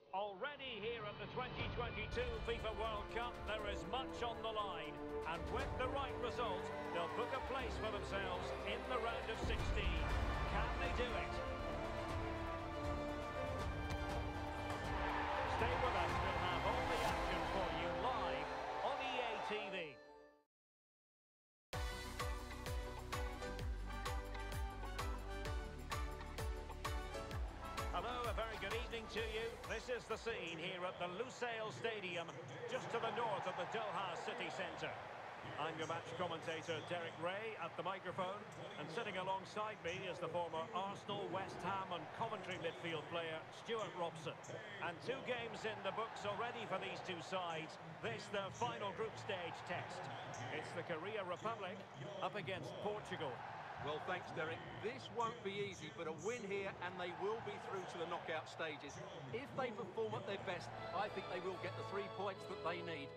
Already here at the 2022 FIFA World Cup, there is much on the line. And with the right result, they'll book a place for themselves in the round of 16. Can they do it? Stay with us, we'll have all the action for you live on EA TV. Hello, a very good evening to you. This is the scene here at the Lusail Stadium, just to the north of the Doha city centre. I'm your match commentator, Derek Ray, at the microphone, and sitting alongside me is the former Arsenal, West Ham and Coventry midfield player, Stuart Robson. And 2 games in the books already for these two sides. This, their final group stage test. It's the Korea Republic up against Portugal. Well, thanks, Derek. This won't be easy, but a win here and they will be through to the knockout stages. If they perform at their best, I think they will get the 3 points that they need.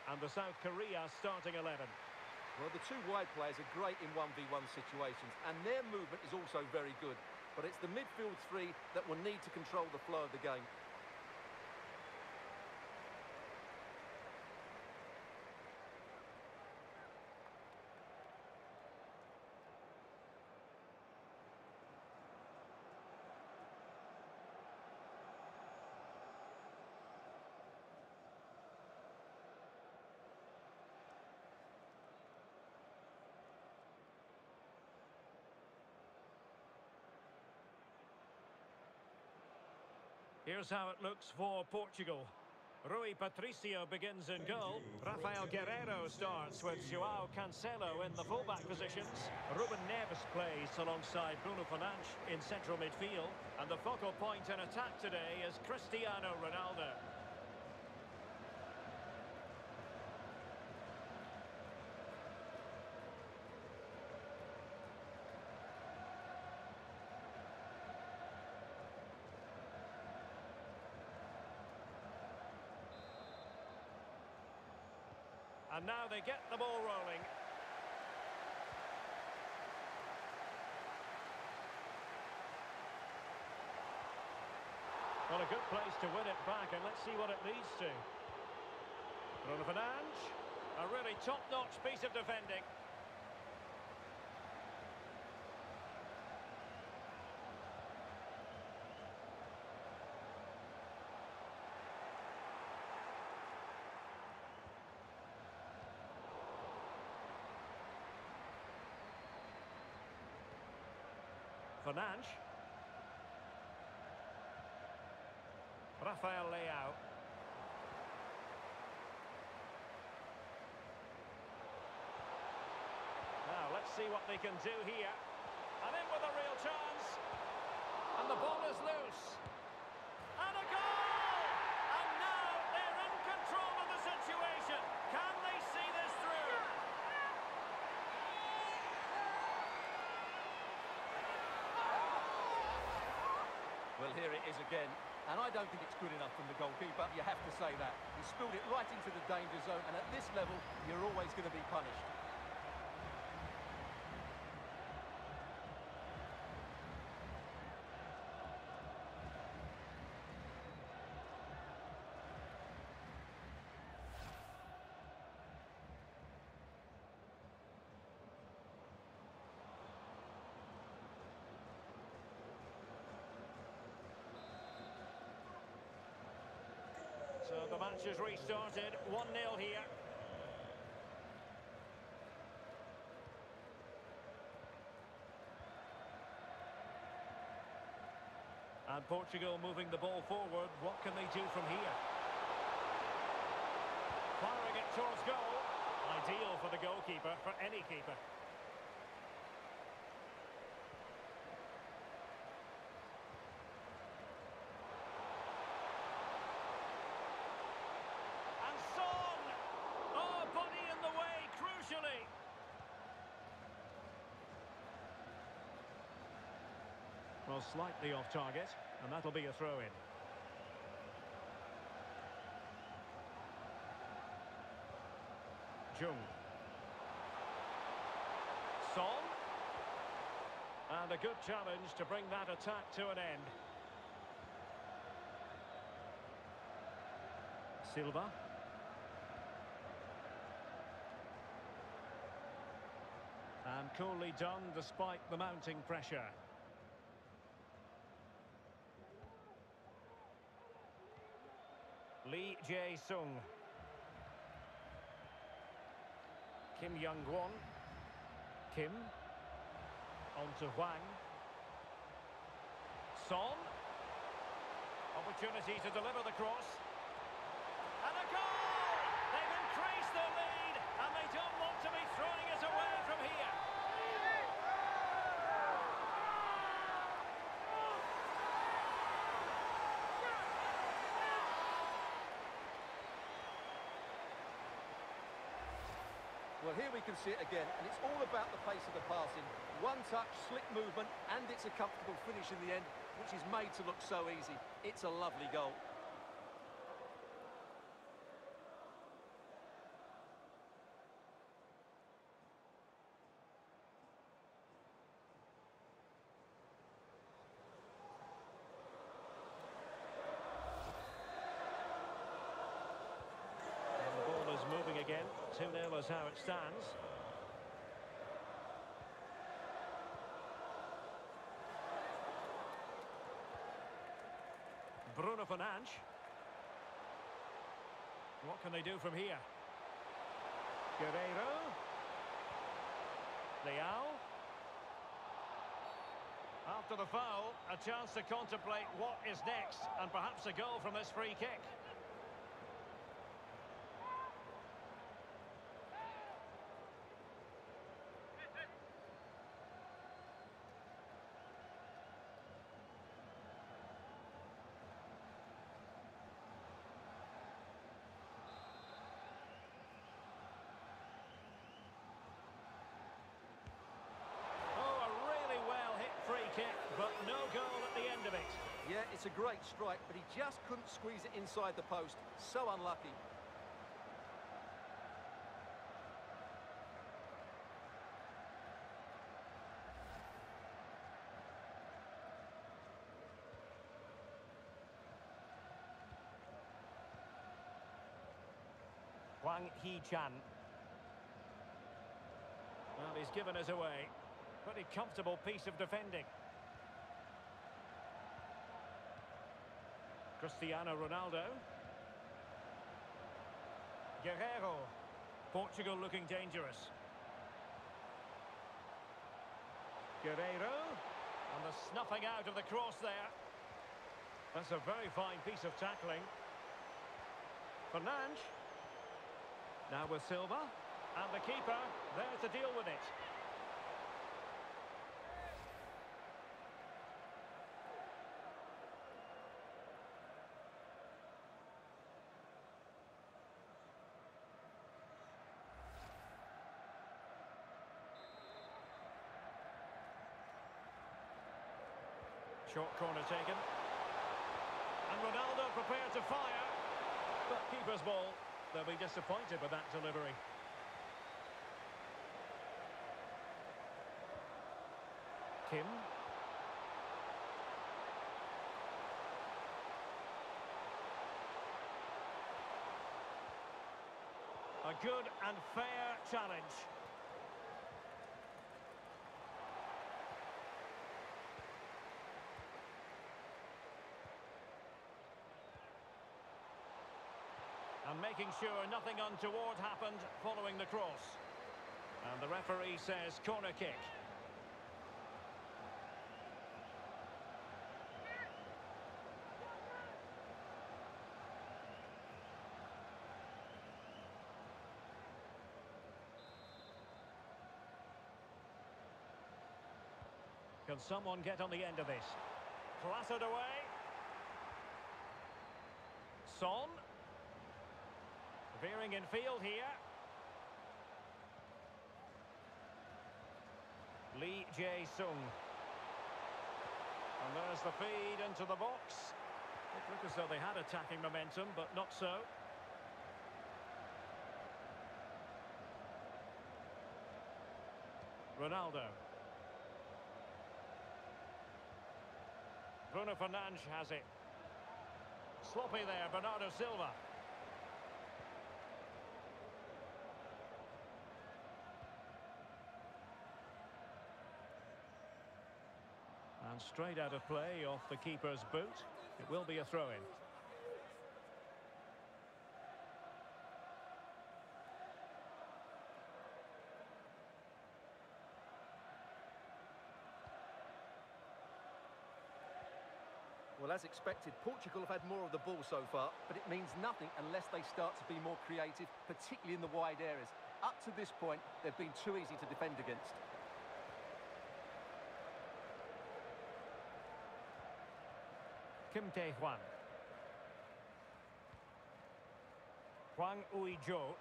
And the South Korea starting 11. Well, the 2 wide players are great in 1v1 situations, and their movement is also very good. But it's the midfield 3 that will need to control the flow of the game. Here's how it looks for Portugal. Rui Patricio begins in goal. Rafael Guerreiro starts with João Cancelo in the fullback positions. Ruben Neves plays alongside Bruno Fernandes in central midfield. And the focal point in attack today is Cristiano Ronaldo. And now they get the ball rolling. Well, a good place to win it back, and let's see what it leads to. Bruno Fernandes, a really top-notch piece of defending. Fernandes. Rafael Leao. Now, let's see what they can do here. And in with a real chance. And the ball is loose. And a goal! And now they're in control of the situation. Can they see this through? Well, here it is again, and I don't think it's good enough from the goalkeeper. You have to say that. He spilled it right into the danger zone, and at this level, you're always going to be punished. So the match is restarted, 1-0 here. And Portugal moving the ball forward. What can they do from here? Firing it towards goal. Ideal for the goalkeeper, for any keeper. Well, slightly off target, and that'll be a throw-in. Jung. Son. And a good challenge to bring that attack to an end. Silva. And coolly done despite the mounting pressure. Lee Jae-sung. Kim Young-won. Kim. On to Hwang. Son. Opportunity to deliver the cross. And a goal! They've increased their lead, and they don't want to be throwing it away from here. Well, here we can see it again, and it's all about the pace of the passing. One touch, slick movement, and it's a comfortable finish in the end, which is made to look so easy. It's a lovely goal. Moving again, 2-0 is how it stands. Bruno Fernandes. What can they do from here? Guerreiro. Leao. After the foul, a chance to contemplate what is next, and perhaps a goal from this free kick. Free kick, but no goal at the end of it. Yeah, it's a great strike, but he just couldn't squeeze it inside the post. So unlucky. Hwang Hee-chan. Well, he's given us away. Pretty comfortable piece of defending. Cristiano Ronaldo. Guerreiro. Portugal looking dangerous. Guerreiro. And the snuffing out of the cross there. That's a very fine piece of tackling. Fernandes. Now with Silva. And the keeper there to deal with it. Short corner taken. And Ronaldo prepared to fire. But keeper's ball. They'll be disappointed with that delivery. Kim. A good and fair challenge. And making sure nothing untoward happened following the cross. And the referee says corner kick. Can someone get on the end of this? Clattered away. Son. Veering in field here. Lee Jae-sung. And there's the feed into the box. It looked as though they had attacking momentum, but not so. Ronaldo. Bruno Fernandes has it. Sloppy there, Bernardo Silva. And straight out of play off the keeper's boot. It will be a throw-in. Well, as expected, Portugal have had more of the ball so far, but it means nothing unless they start to be more creative, particularly in the wide areas. Up to this point, they've been too easy to defend against. Kim Tae-hwan. Hwang Ui-jo.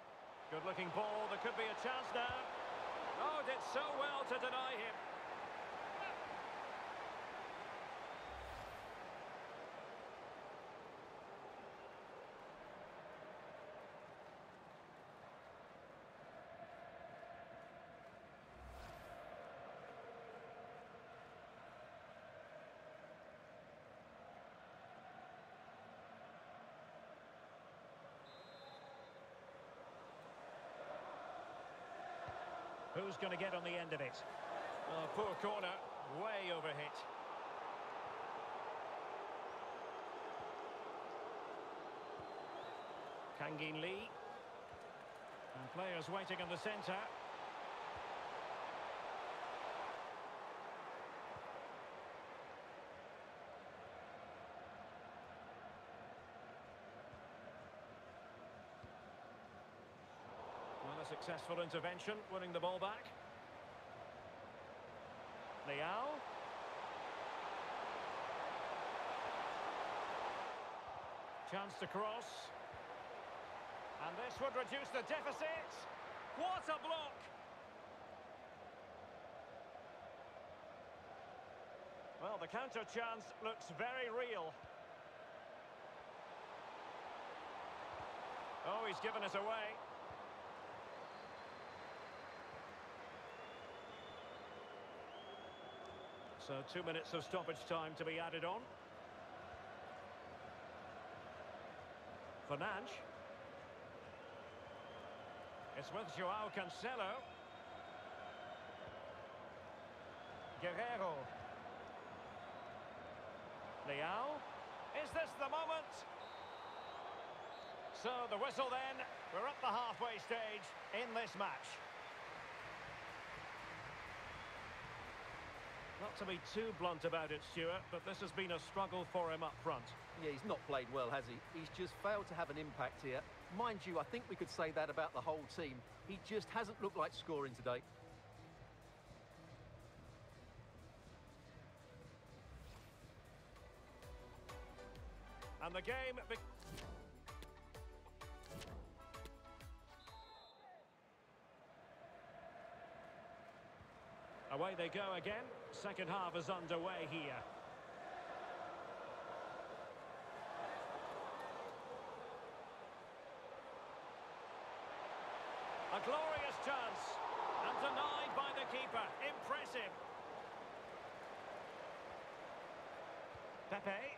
Good-looking ball. There could be a chance now. Oh, did so well to deny him. Who's going to get on the end of it? Oh, poor corner, way overhit. Kangin Lee. And players waiting in the centre. Well, a successful intervention, winning the ball back. Leao. Chance to cross. And this would reduce the deficit. What a block! Well, the counter chance looks very real. Oh, he's given it away. So 2 minutes of stoppage time to be added on. Fernandes. It's with Joao Cancelo. Guerrero. Leao. Is this the moment? So the whistle then. We're at the halfway stage in this match. Not to be too blunt about it, Stuart, but this has been a struggle for him up front. Yeah, he's not played well, has he? He's just failed to have an impact here. Mind you, I think we could say that about the whole team. He just hasn't looked like scoring today. And the game... Away they go again. Second half is underway here. A glorious chance. And denied by the keeper. Impressive. Pepe.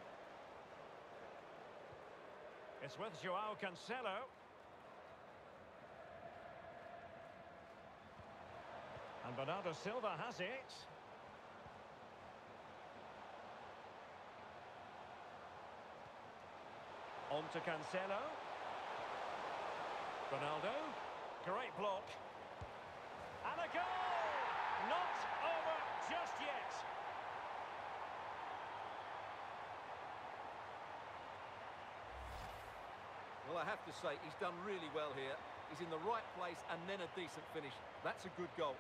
It's with Joao Cancelo. And Bernardo Silva has it. On to Cancelo. Ronaldo. Great block. And a goal! Not over just yet. Well, I have to say, he's done really well here. He's in the right place and then a decent finish. That's a good goal.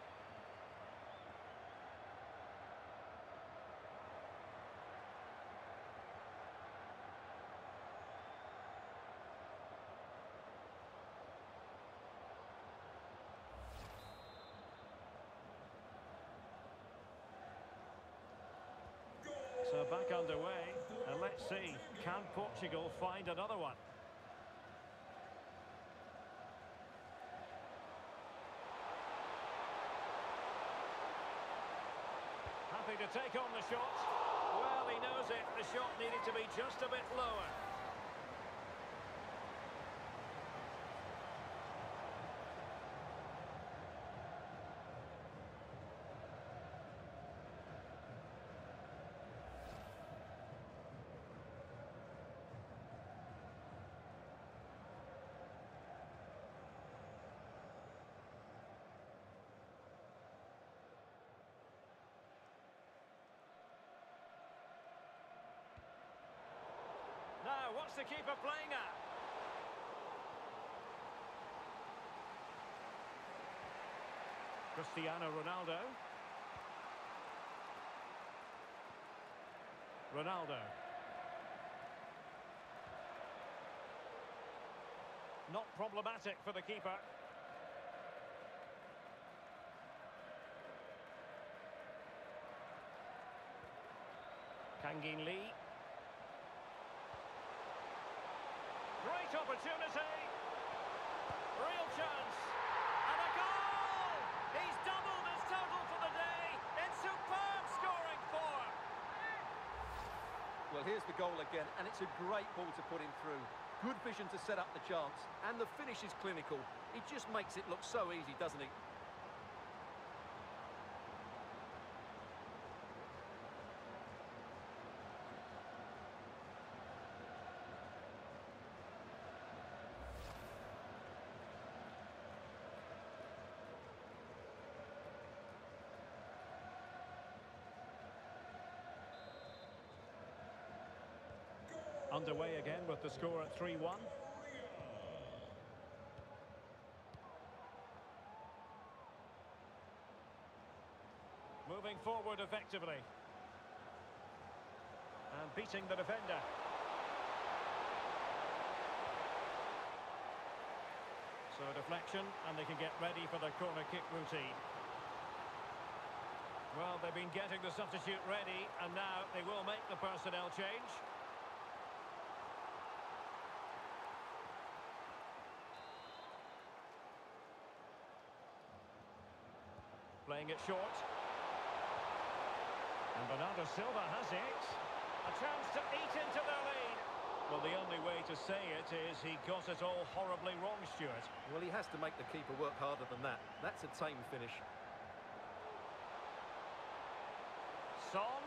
So back underway, and let's see, can Portugal find another one? Happy to take on the shot. Well, he knows it. The shot needed to be just a bit lower. Now, what's the keeper playing at? Cristiano Ronaldo. Ronaldo. Not problematic for the keeper. Kangin Lee. Great opportunity. Real chance. And a goal! He's doubled his total for the day in superb scoring form. Well, here's the goal again, and it's a great ball to put him through. Good vision to set up the chance, and the finish is clinical. He just makes it look so easy, doesn't he? Underway again with the score at 3-1. Moving forward effectively. And beating the defender. So deflection, and they can get ready for the corner kick routine. Well, they've been getting the substitute ready, and now they will make the personnel change. Playing it short. And Bernardo Silva has it. A chance to eat into their lead. Well, the only way to say it is he got it all horribly wrong, Stuart. Well, he has to make the keeper work harder than that. That's a tame finish. Son.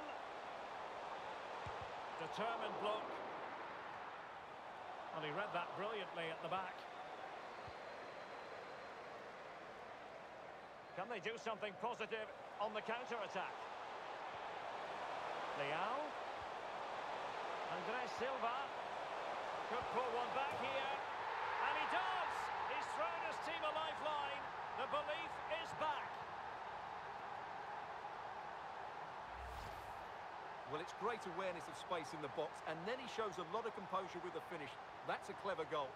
Determined block. And he read that brilliantly at the back. Can they do something positive on the counter-attack? Leao. Andres Silva. Could pull one back here. And he does! He's thrown his team a lifeline. The belief is back. Well, it's great awareness of space in the box, and then he shows a lot of composure with the finish. That's a clever goal.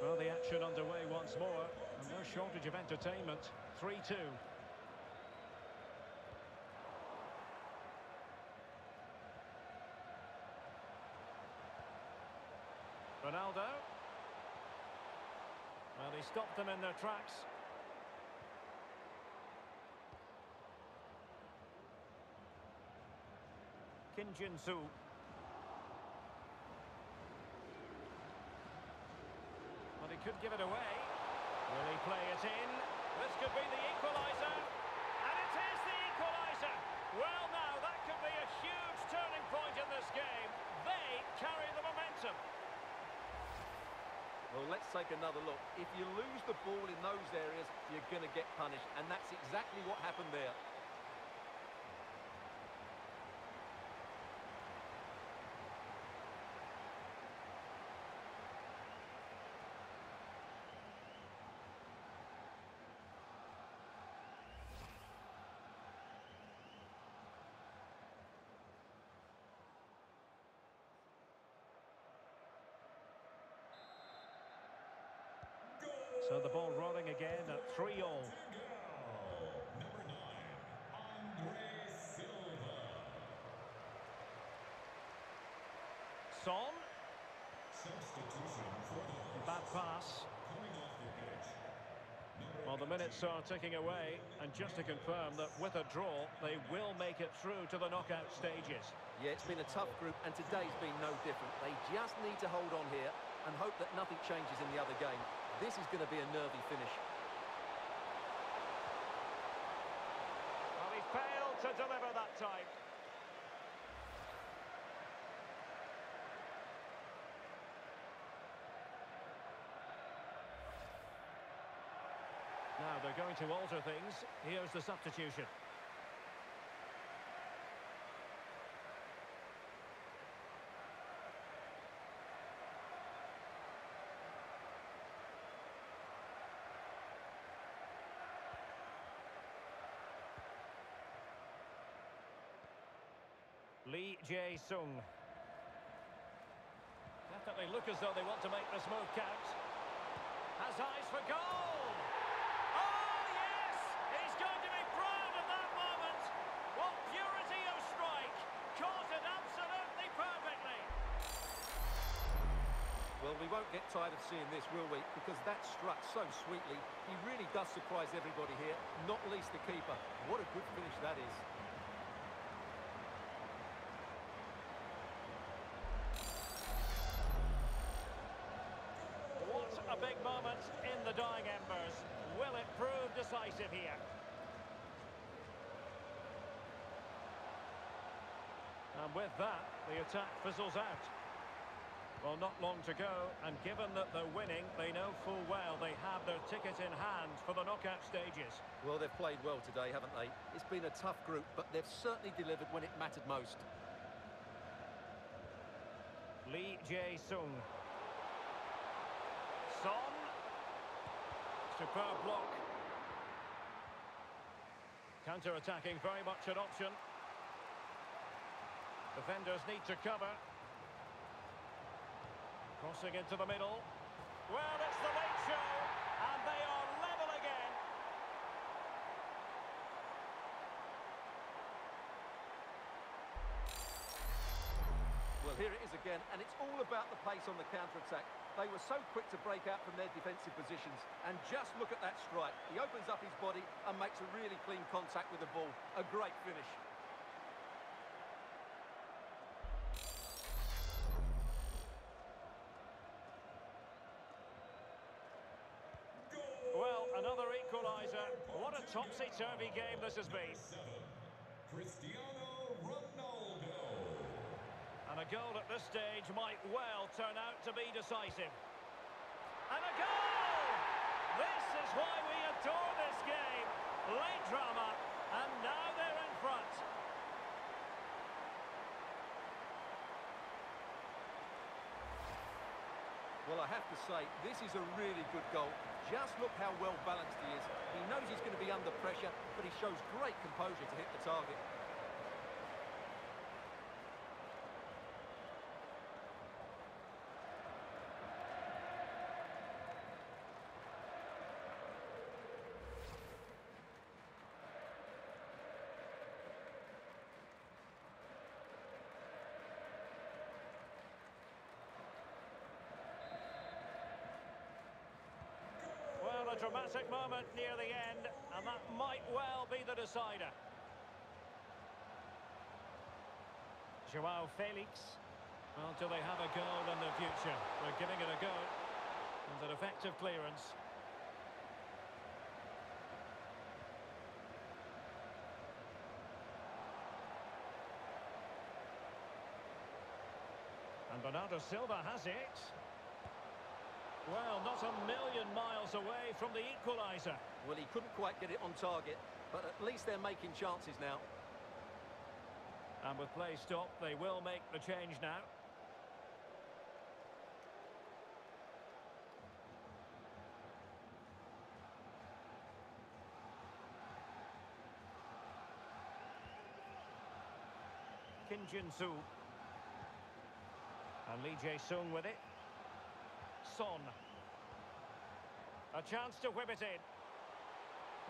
Well, the action underway once more. And no shortage of entertainment. 3-2. Ronaldo. Well, he stopped them in their tracks. Kim Jin-soo. Well, he could give it away. Will he play it in? This could be the equaliser. And it is the equaliser. Well, now, that could be a huge turning point in this game. They carry the momentum. Well, let's take another look. If you lose the ball in those areas, you're going to get punished. And that's exactly what happened there. So the ball rolling again at 3-all. Son. Bad pass. Well, the minutes are ticking away, and just to confirm that with a draw, they will make it through to the knockout stages. Yeah, it's been a tough group, and today's been no different. They just need to hold on here and hope that nothing changes in the other game. This is going to be a nervy finish. Well, he failed to deliver that time. Now they're going to alter things. Here's the substitution. Lee Jae-sung. Definitely look as though they want to make this move count. Has eyes for goal! Oh, yes! He's going to be proud of that moment! What purity of strike! Caught it absolutely perfectly! Well, we won't get tired of seeing this, will we? Because that struck so sweetly. He really does surprise everybody here, not least the keeper. What a good finish that is. A big moment in the dying embers. Will it prove decisive here? And with that, the attack fizzles out. Well, not long to go, and given that they're winning, they know full well they have their ticket in hand for the knockout stages. Well, they've played well today, haven't they? It's been a tough group, but they've certainly delivered when it mattered most. Lee Jae-sung. Son. Superb block. Counter-attacking, very much an option. Defenders need to cover. Crossing into the middle. Well, it's the late show, and they are level again. Well, here it is again, and it's all about the pace on the counter-attack. They were so quick to break out from their defensive positions, and just look at that strike. He opens up his body and makes a really clean contact with the ball. A great finish. Well, another equaliser. What a topsy-turvy game this has been. Cristiano Ronaldo. And a goal at this stage might well turn out to be decisive. And a goal! This is why we adore this game. Late drama, and now they're in front. Well, I have to say, this is a really good goal. Just look how well balanced he is. He knows he's going to be under pressure, but he shows great composure to hit the target. Well, a dramatic moment near the end, and that might well be the decider. Joao Felix. Well, do they have a goal in the future? They're giving it a go. And an effective clearance. And Bernardo Silva has it. Well, not a million miles away from the equaliser. Well, he couldn't quite get it on target, but at least they're making chances now. And with play stopped, they will make the change now. Kim Jin-soo. And Lee Jae-sung with it. Son. A chance to whip it in.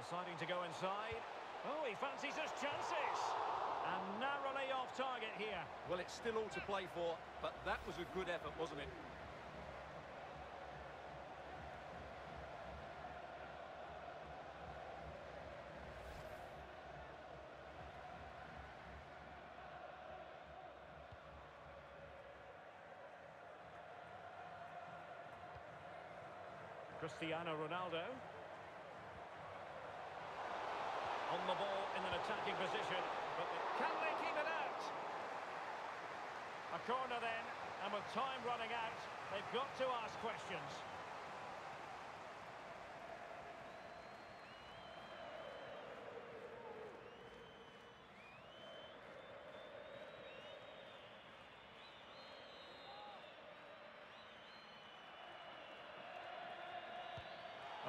Deciding to go inside. Oh, he fancies his chances. And narrowly off target here. Well, it's still all to play for, but that was a good effort, wasn't it? Cristiano Ronaldo. On the ball in an attacking position, but can they keep it out? A corner then, and with time running out, they've got to ask questions.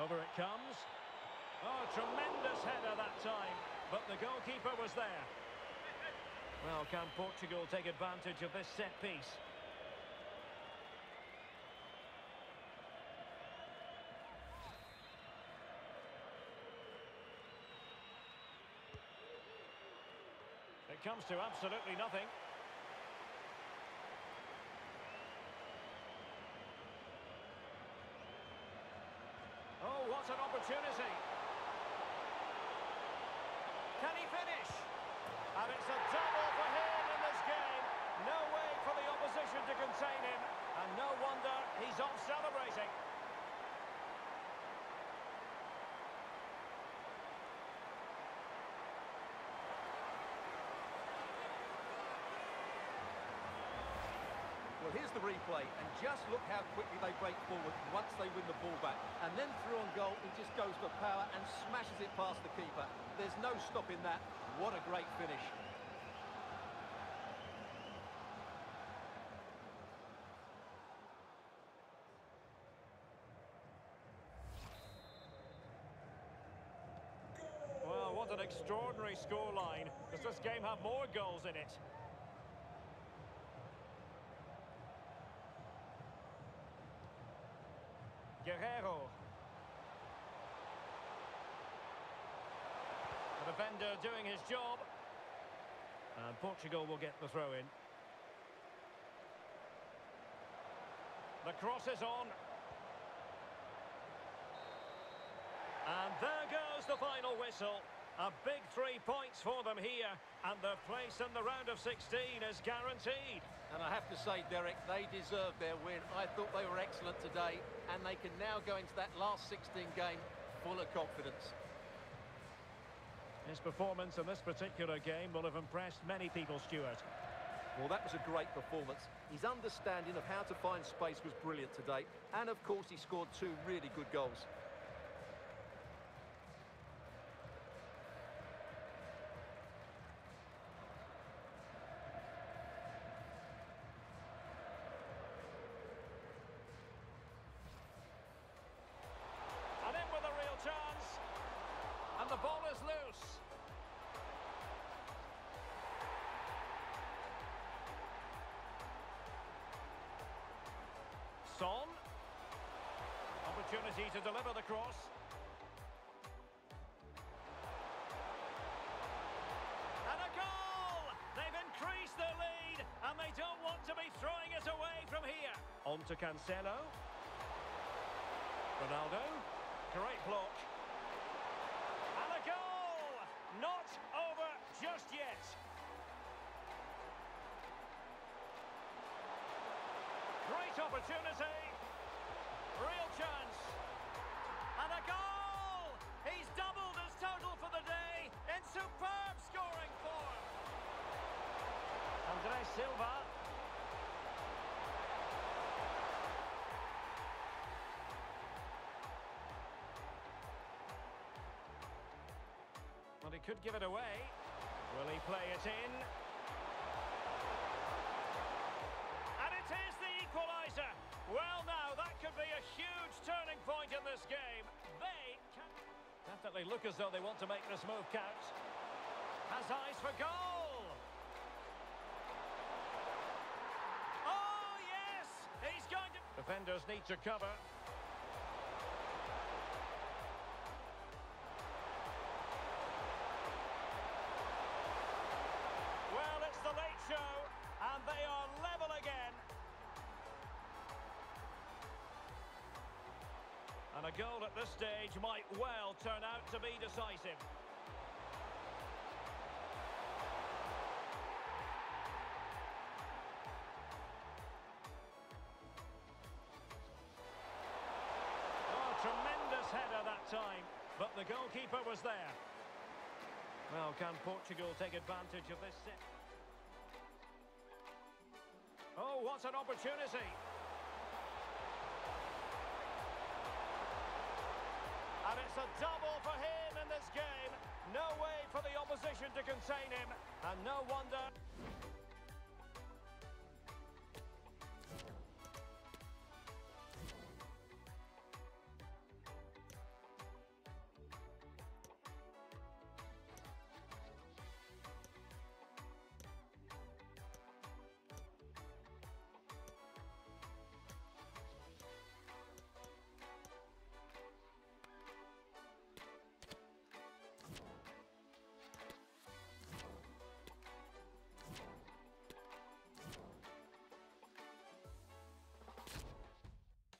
Over it comes. Oh, tremendous header that time, but the goalkeeper was there. Well, can Portugal take advantage of this set piece? It comes to absolutely nothing. Oh, what an opportunity. Can he finish? And it's a double for him in this game. No way for the opposition to contain him. And no wonder he's off celebrating. Well, here's the replay, and just look how quickly they break forward once they win the ball back. And then through on goal, he just goes for power and smashes it past the keeper. There's no stopping that. What a great finish. Well, what an extraordinary scoreline. Does this game have more goals in it? Guerreiro. The defender doing his job. And Portugal will get the throw in. The cross is on. And there goes the final whistle. A big 3 points for them here. And their place in the round of 16 is guaranteed. And I have to say, Derek, they deserve their win. I thought they were excellent today, and they can now go into that last 16 game full of confidence. His performance in this particular game will have impressed many people, Stuart. Well, that was a great performance. His understanding of how to find space was brilliant today, and of course he scored 2 really good goals. And the ball is loose. Son. Opportunity to deliver the cross. And a goal! They've increased their lead, and they don't want to be throwing it away from here. On to Cancelo. Ronaldo. Great block. Not over just yet. Great opportunity. Real chance. And a goal! He's doubled his total for the day in superb scoring form. Andrés Silva. Well, he could give it away. Will he play it in? And it is the equaliser. Well, now, that could be a huge turning point in this game. They can definitely look as though they want to make this move count. Has eyes for goal. Oh, yes! He's going to... Defenders need to cover. And they are level again. And a goal at this stage might well turn out to be decisive. Oh, tremendous header that time, but the goalkeeper was there. Well, can Portugal take advantage of this set? Oh, what an opportunity! And it's a double for him in this game. No way for the opposition to contain him, and no wonder...